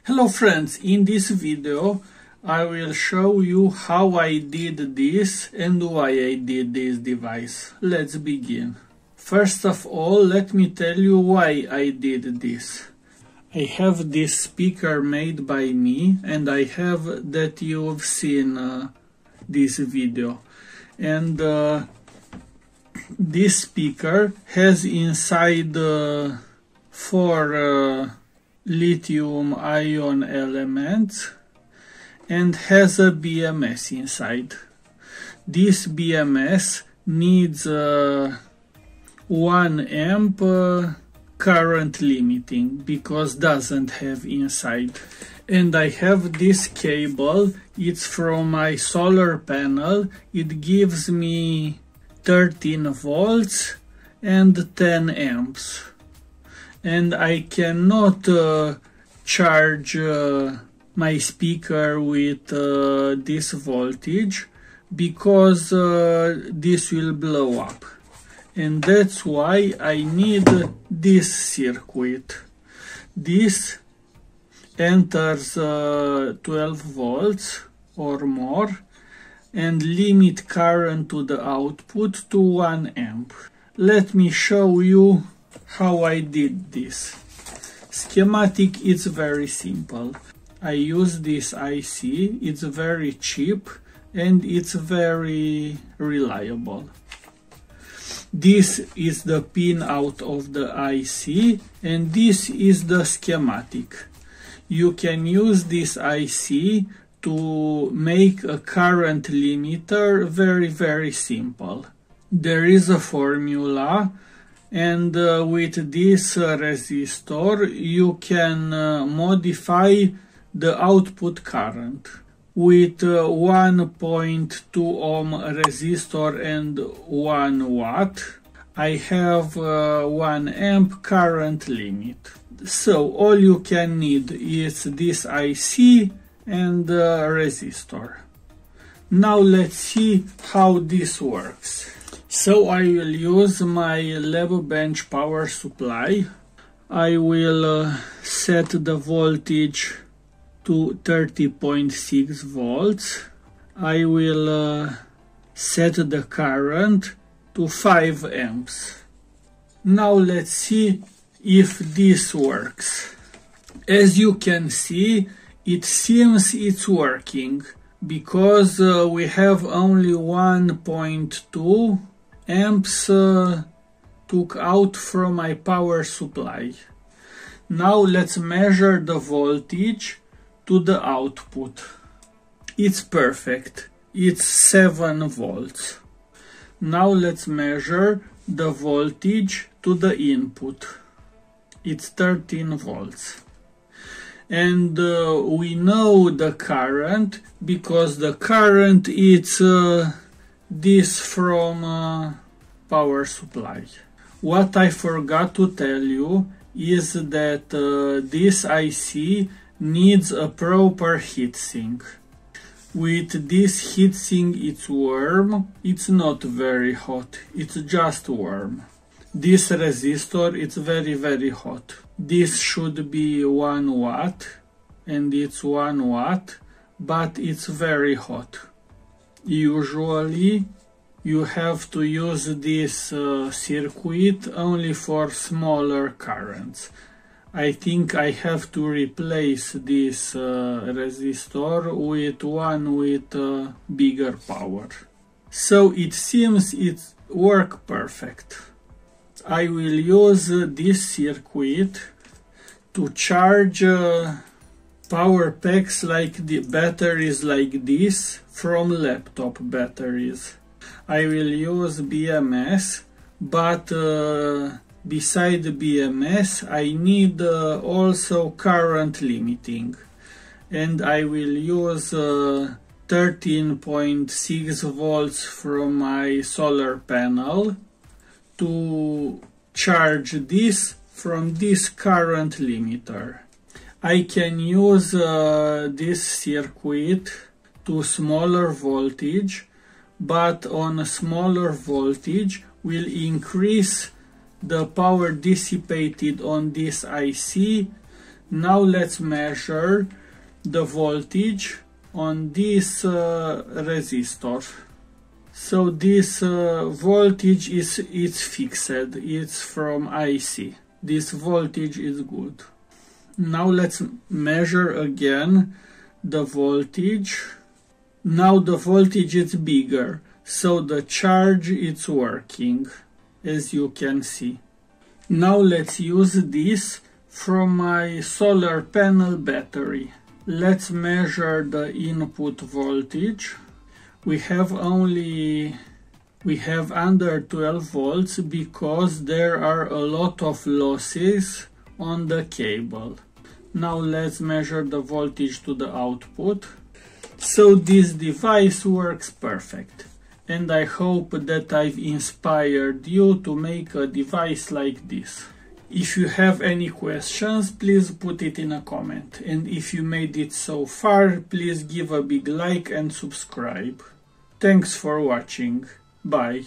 Hello friends, in this video I will show you how I did this and why I did this device. Let's begin. First of all, let me tell you why I did this. I have this speaker made by me and I have that you've seen this video. And this speaker has inside 4 lithium-ion elements and has a BMS inside. This BMS needs 1 amp current limiting because doesn't have inside. And I have this cable, it's from my solar panel. It gives me 13 volts and 10 amps. And I cannot charge my speaker with this voltage because this will blow up, and that's why I need this circuit. This enters 12 volts or more and limit current to the output to 1 amp. Let me show you how I did this. Schematic is very simple. I use this IC, it's very cheap and it's very reliable. This is the pin out of the IC and this is the schematic. You can use this IC to make a current limiter very simple. There is a formula, and with this resistor you can modify the output current. With 1.2 ohm resistor and 1 watt I have 1 amp current limit. So all you can need is this IC and resistor. Now let's see how this works. So I will use my lab bench power supply. I will set the voltage to 30.6 volts. I will set the current to 5 amps. Now let's see if this works. As you can see, it seems it's working because we have only 1.2 amps took out from my power supply. Now let's measure the voltage to the output. It's perfect. It's 7 volts. Now let's measure the voltage to the input. It's 13 volts. And we know the current because the current is this from power supply. What I forgot to tell you is that this IC needs a proper heatsink. With this heatsink it's warm, it's not very hot, it's just warm. This resistor is very hot. This should be 1 watt and it's 1 watt, but it's very hot. Usually you have to use this circuit only for smaller currents. I think I have to replace this resistor with one with bigger power. So it seems it works perfect. I will use this circuit to charge power packs like the batteries like this from laptop batteries. I will use BMS, but beside BMS I need also current limiting, and I will use 13.6 volts from my solar panel to charge this from this current limiter. I can use this circuit to smaller voltage, but on a smaller voltage will increase the power dissipated on this IC Now let's measure the voltage on this resistor. So this voltage is fixed, it's from IC. This voltage is good. Now let's measure again the voltage. Now the voltage is bigger, so the charge is working, as you can see. Now let's use this from my solar panel battery. Let's measure the input voltage. We have under 12 volts because there are a lot of losses on the cable. Now let's measure the voltage to the output. So this device works perfect, and I hope that I've inspired you to make a device like this. If you have any questions, please put it in a comment, and if you made it so far, please give a big like and subscribe. Thanks for watching. Bye.